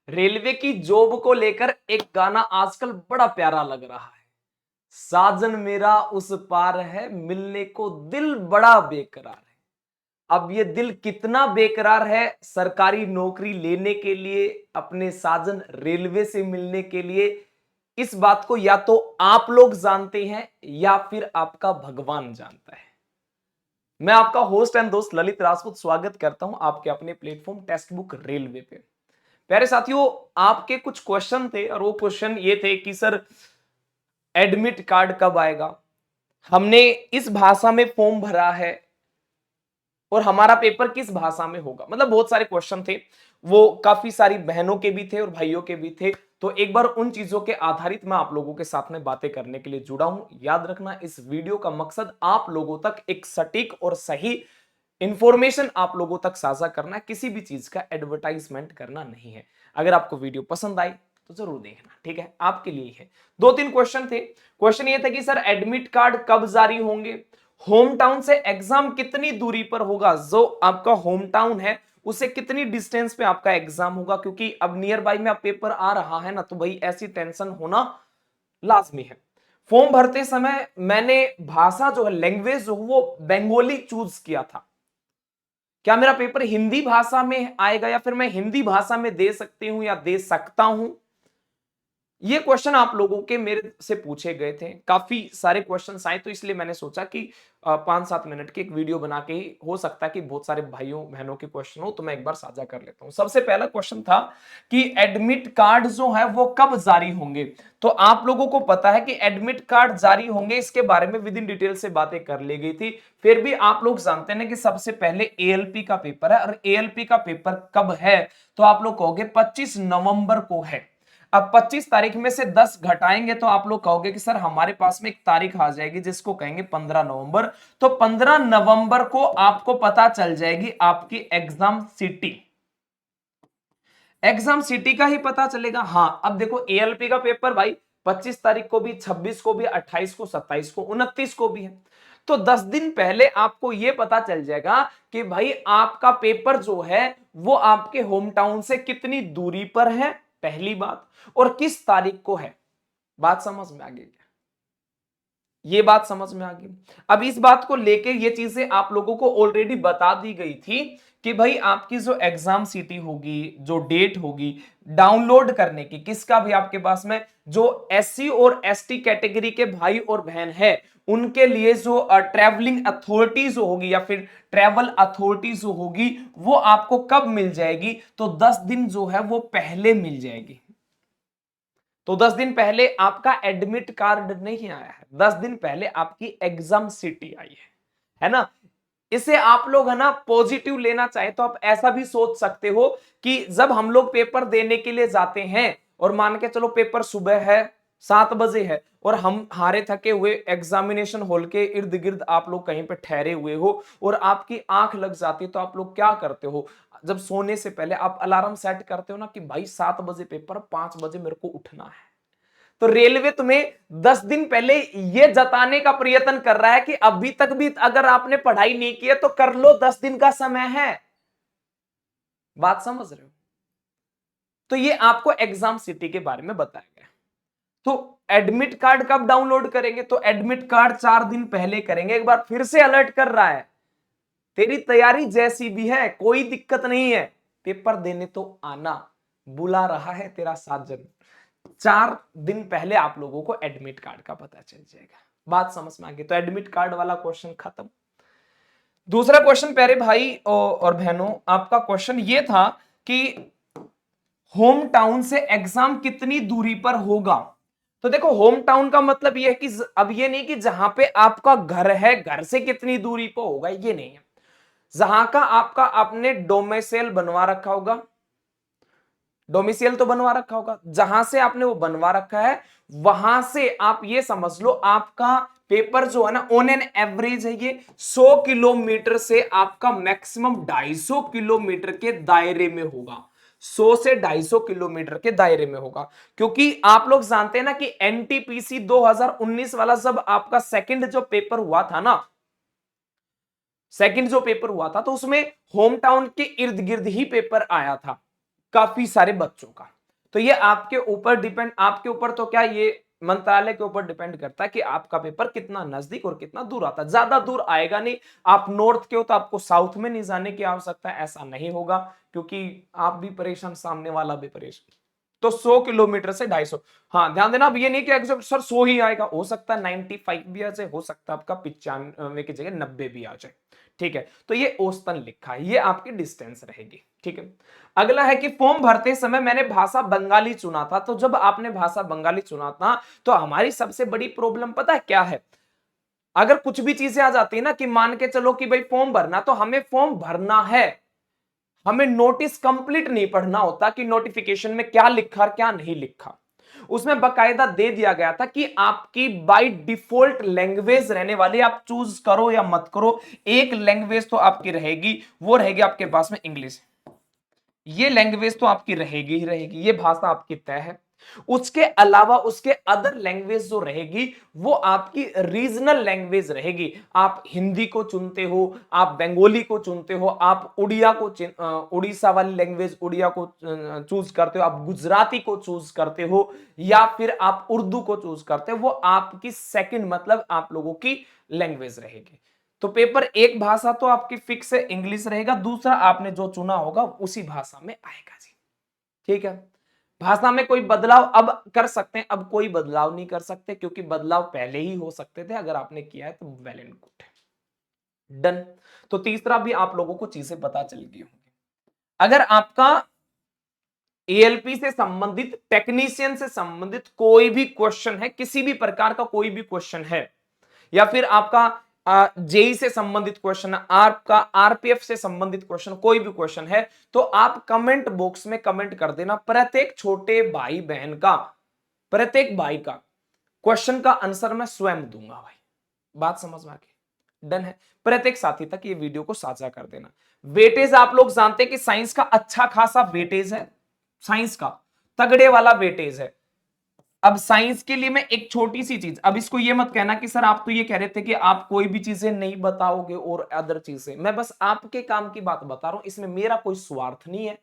Railway की job को लेकर एक गाना आजकल बड़ा प्यारा लग रहा है। साजन मेरा उस पार है, मिलने को दिल बड़ा बेकरार है। अब ये दिल कितना बेकरार है सरकारी नौकरी लेने के लिए, अपने साजन रेलवे से मिलने के लिए, इस बात को या तो आप लोग जानते हैं या फिर आपका भगवान जानता है। मैं आपका होस्ट एंड दोस्त ललित राजपूत स्वागत करता हूं आपके अपने प्लेटफॉर्म टेक्स्ट बुक रेलवे पे। प्यारे साथियों, आपके कुछ क्वेश्चन थे और वो क्वेश्चन ये थे कि सर एडमिट कार्ड कब आएगा, हमने इस भाषा में फॉर्म भरा है और हमारा पेपर किस भाषा में होगा। मतलब बहुत सारे क्वेश्चन थे, वो काफी सारी बहनों के भी थे और भाइयों के भी थे। तो एक बार उन चीजों के आधारित मैं आप लोगों के साथ में बातें करने के लिए जुड़ा हूं। याद रखना, इस वीडियो का मकसद आप लोगों तक एक सटीक और सही इंफॉर्मेशन आप लोगों तक साझा करना है, किसी भी चीज का एडवर्टाइजमेंट करना नहीं है। अगर आपको वीडियो पसंद आई तो जरूर देखना, ठीक है, आपके लिए है। दो तीन क्वेश्चन थे। क्वेश्चन ये था कि सर एडमिट कार्ड कब जारी होंगे, होम टाउन से एग्जाम कितनी दूरी पर होगा, जो आपका होम टाउन है उसे कितनी डिस्टेंस पे आपका एग्जाम होगा, क्योंकि अब नियर बाई में अब पेपर आ रहा है ना, तो भाई ऐसी टेंशन होना लाजमी है। फॉर्म भरते समय मैंने भाषा जो है, लैंग्वेज जो वो बंगाली चूज किया था। क्या मेरा पेपर हिंदी भाषा में आएगा या फिर मैं हिंदी भाषा में दे सकती हूं या दे सकता हूं, ये क्वेश्चन आप लोगों के मेरे से पूछे गए थे। काफी सारे क्वेश्चन आए, तो इसलिए मैंने सोचा कि 5-7 मिनट की एक वीडियो बना के ही, हो सकता है कि बहुत सारे भाइयों बहनों के क्वेश्चन हो, तो मैं एक बार साझा कर लेता हूं। सबसे पहला क्वेश्चन था कि एडमिट कार्ड जो है वो कब जारी होंगे। तो आप लोगों को पता है कि एडमिट कार्ड जारी होंगे, इसके बारे में विद इन डिटेल से बातें कर ली गई थी। फिर भी आप लोग जानते हैं कि सबसे पहले एएलपी का पेपर है, और एएलपी का पेपर कब है, तो आप लोग कहोगे 25 नवंबर को है। अब 25 तारीख में से 10 घटाएंगे तो आप लोग कहोगे कि सर हमारे पास में एक तारीख आ जाएगी जिसको कहेंगे 15 नवंबर। तो 15 नवंबर को आपको पता चल जाएगी आपकी एग्जाम सिटी। एग्जाम सिटी का ही पता चलेगा। हाँ, अब देखो एएलपी का पेपर भाई 25 तारीख को भी, 26 को भी, 28 को, 27 को, 29 को भी है। तो 10 दिन पहले आपको यह पता चल जाएगा कि भाई आपका पेपर जो है वो आपके होम टाउन से कितनी दूरी पर है, पहली बात, और किस तारीख को है। बात समझ में आ गई क्या? ये बात समझ में आ गई। अब इस बात को लेके ये चीजें आप लोगों को ऑलरेडी बता दी गई थी कि भाई आपकी जो एग्जाम सिटी होगी, जो डेट होगी, डाउनलोड करने की, किसका भी आपके पास में जो एससी और एसटी कैटेगरी के भाई और बहन है उनके लिए जो ट्रैवलिंग अथॉरिटी जो होगी या फिर ट्रैवल अथॉरिटी जो होगी वो आपको कब मिल जाएगी, तो 10 दिन जो है वो पहले मिल जाएगी। तो 10 दिन पहले आपका एडमिट कार्ड नहीं आया है, 10 दिन पहले आपकी एग्जाम सिटी आई है ना। इसे आप लोग है ना पॉजिटिव लेना चाहे तो आप ऐसा भी सोच सकते हो कि जब हम लोग पेपर देने के लिए जाते हैं और मान के चलो पेपर सुबह है, 7 बजे है, और हम हारे थके हुए एग्जामिनेशन हॉल के इर्द गिर्द आप लोग कहीं पे ठहरे हुए हो और आपकी आंख लग जाती है, तो आप लोग क्या करते हो, जब सोने से पहले आप अलार्म सेट करते हो ना कि भाई 7 बजे पेपर, 5 बजे मेरे को उठना है। तो रेलवे तुम्हें 10 दिन पहले यह जताने का प्रयत्न कर रहा है कि अभी तक भी अगर आपने पढ़ाई नहीं की है तो कर लो, 10 दिन का समय है। बात समझ रहे हो? तो ये आपको एग्जाम सिटी के बारे में बताया गया। तो एडमिट कार्ड कब डाउनलोड करेंगे, तो एडमिट कार्ड 4 दिन पहले करेंगे। एक बार फिर से अलर्ट कर रहा है, तेरी तैयारी जैसी भी है कोई दिक्कत नहीं है, पेपर देने तो आना, बुला रहा है तेरा साजन। 4 दिन पहले आप लोगों को एडमिट कार्ड का पता चल जाएगा। बात समझ में आ गई? तो एडमिट कार्ड वाला क्वेश्चन खत्म। दूसरा क्वेश्चन प्यारे भाई और बहनों, आपका क्वेश्चन ये था कि होम टाउन से एग्जाम कितनी दूरी पर होगा। तो देखो होम टाउन का मतलब ये है कि अब ये नहीं कि जहां पे आपका घर है घर से कितनी दूरी पर होगा, ये नहीं है। जहां का आपका आपने डोमिसाइल बनवा रखा होगा, डोमिसाइल तो बनवा रखा होगा, जहां से आपने वो बनवा रखा है वहां से आप ये समझ लो आपका पेपर जो है ना ऑन एन एवरेज है ये 100 किलोमीटर से आपका मैक्सिमम 250 किलोमीटर के दायरे में होगा। 100 से 250 किलोमीटर के दायरे में होगा, क्योंकि आप लोग जानते हैं ना कि एनटीपीसी 2019 वाला जब आपका सेकंड जो पेपर हुआ था ना, सेकंड जो पेपर हुआ था तो उसमें होम टाउन के इर्द गिर्द ही पेपर आया था। काफी सारे बच्चों का। तो ये आपके ऊपर डिपेंड, आपके ऊपर तो क्या, ये मंत्रालय के ऊपर डिपेंड करता है कि आपका पेपर कितना नजदीक और कितना दूर आता है। ज्यादा दूर आएगा नहीं, आप नॉर्थ के हो तो आपको साउथ में नहीं जाने की आवश्यकता है, ऐसा नहीं होगा, क्योंकि आप भी परेशान, सामने वाला भी परेशान। तो 100 किलोमीटर से 250। हाँ ध्यान देना, अब ये नहीं कि एग्जैक्ट सर 100 ही आएगा, हो सकता है 95 भी आ जाए, हो सकता है आपका 95 की जगह 90 भी आ जाए। ठीक है, तो ये औसतन लिखा है, ये आपकी डिस्टेंस रहेगी। ठीक है, अगला है कि फॉर्म भरते समय मैंने भाषा बंगाली चुना था। तो जब आपने भाषा बंगाली चुना था तो हमारी सबसे बड़ी प्रॉब्लम पता है क्या है, अगर कुछ भी चीजें आ जाती है ना, कि मान के चलो कि भाई फॉर्म भरना, तो हमें फॉर्म भरना है, हमें नोटिस कंप्लीट नहीं पढ़ना होता कि नोटिफिकेशन में क्या लिखा और क्या नहीं लिखा। उसमें बकायदा दे दिया गया था कि आपकी बाय डिफॉल्ट लैंग्वेज रहने वाली, आप चूज करो या मत करो, एक लैंग्वेज तो आपकी रहेगी, वो रहेगी आपके पास में इंग्लिश। ये लैंग्वेज तो आपकी रहेगी ही रहेगी, ये भाषा आपकी तय है। उसके अलावा उसके अदर लैंग्वेज जो रहेगी वो आपकी रीजनल लैंग्वेज रहेगी। आप हिंदी को चुनते हो, आप बंगाली को चुनते हो, आप उड़िया को, उड़ीसा वाली लैंग्वेज उड़िया को चूज करते हो, आप गुजराती को चूज करते हो, या फिर आप उर्दू को चूज करते हो, वो आपकी सेकंड मतलब आप लोगों की लैंग्वेज रहेगी। तो पेपर एक भाषा तो आपकी फिक्स है, इंग्लिश रहेगा, दूसरा आपने जो चुना होगा उसी भाषा में आएगा जी। ठीक है, भाषा में कोई बदलाव अब कर सकते हैं, अब कोई बदलाव नहीं कर सकते, क्योंकि बदलाव पहले ही हो सकते थे, अगर आपने किया है तो वेल एंड गुड है, डन। तो तीसरा भी आप लोगों को चीजें पता चल गई होंगी। अगर आपका एएलपी से संबंधित, टेक्नीशियन से संबंधित कोई भी क्वेश्चन है, किसी भी प्रकार का कोई भी क्वेश्चन है, या फिर आपका जेई से संबंधित क्वेश्चन है, आपका आरपीएफ से संबंधित क्वेश्चन, कोई भी क्वेश्चन है, तो आप कमेंट बॉक्स में कमेंट कर देना। प्रत्येक छोटे भाई बहन का, प्रत्येक भाई का क्वेश्चन का आंसर मैं स्वयं दूंगा भाई। बात समझ में आ गई, डन है। प्रत्येक साथी तक ये वीडियो को साझा कर देना। वेटेज आप लोग जानते हैं कि साइंस का अच्छा खासा वेटेज है, साइंस का तगड़े वाला वेटेज है। अब साइंस के लिए मैं एक छोटी सी चीज, अब इसको ये मत कहना कि सर आप तो ये कह रहे थे कि आप कोई भी चीजें नहीं बताओगे और अदर चीजें, मैं बस आपके काम की बात बता रहा हूं, इसमें मेरा कोई स्वार्थ नहीं है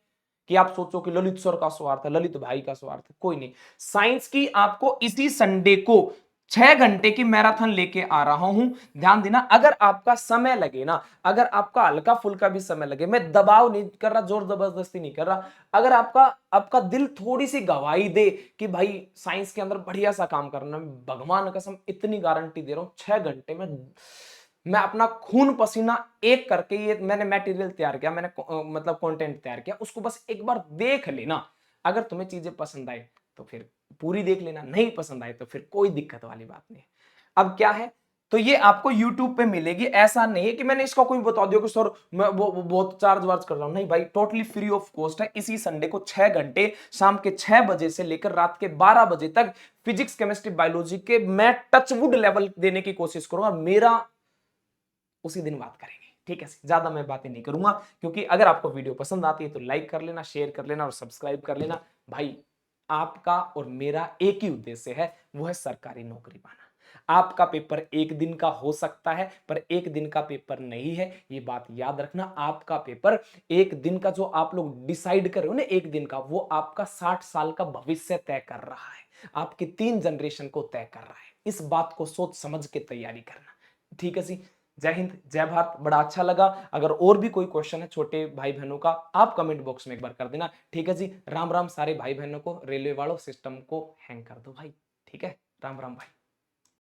कि आप सोचो कि ललित सर का स्वार्थ है, ललित भाई का स्वार्थ है, कोई नहीं। साइंस की आपको इसी संडे को 6 घंटे की मैराथन लेके आ रहा हूं, ध्यान देना। अगर आपका समय लगे ना, अगर आपका हल्का फुल्का भी समय लगे, मैं दबाव नहीं कर रहा, जोर जबरदस्ती नहीं कर रहा, अगर आपका आपका दिल थोड़ी सी गवाही दे कि भाई साइंस के अंदर बढ़िया सा काम करना, भगवान कसम इतनी गारंटी दे रहा हूं, 6 घंटे में मैं अपना खून पसीना एक करके ये मैंने मटेरियल तैयार किया, मैंने मतलब कंटेंट तैयार किया, उसको बस एक बार देख लेना। अगर तुम्हें चीजें पसंद आए तो फिर पूरी देख लेना, नहीं पसंद आए तो फिर कोई दिक्कत वाली बात नहीं। अब क्या है, तो ये आपको YouTube पे मिलेगी, ऐसा नहीं है कि मैंने इसका कोई बता दिया कि सर मैं वो बहुत चार्ज वार्ज कर रहा हूं, नहीं भाई, टोटली फ्री ऑफ कॉस्ट है। इसी संडे को 6 घंटे, शाम के 6 बजे से लेकर रात के 12 बजे तक फिजिक्स केमिस्ट्री बायोलॉजी के मैं टचवुड लेवल देने की कोशिश करूंगा, मेरा उसी दिन बात करेंगे। ठीक है, ज्यादा मैं बातें नहीं करूंगा, क्योंकि अगर आपको वीडियो पसंद आती है तो लाइक कर लेना, शेयर कर लेना और सब्सक्राइब कर लेना। भाई आपका और मेरा एक ही उद्देश्य है, वो है सरकारी नौकरी पाना। आपका पेपर एक दिन का हो सकता है, पर एक दिन का पेपर नहीं है, ये बात याद रखना। आपका पेपर एक दिन का जो आप लोग डिसाइड कर रहे हो ना, एक दिन का, वो आपका 60 साल का भविष्य तय कर रहा है, आपकी 3 जनरेशन को तय कर रहा है। इस बात को सोच समझ के तैयारी करना। ठीक है जी, जय हिंद जय भारत। बड़ा अच्छा लगा। अगर और भी कोई क्वेश्चन है छोटे भाई बहनों का, आप कमेंट बॉक्स में एक बार कर देना। ठीक है जी, राम राम सारे भाई बहनों को, रेलवे वालों सिस्टम को हैंग कर दो भाई। ठीक है, राम राम भाई।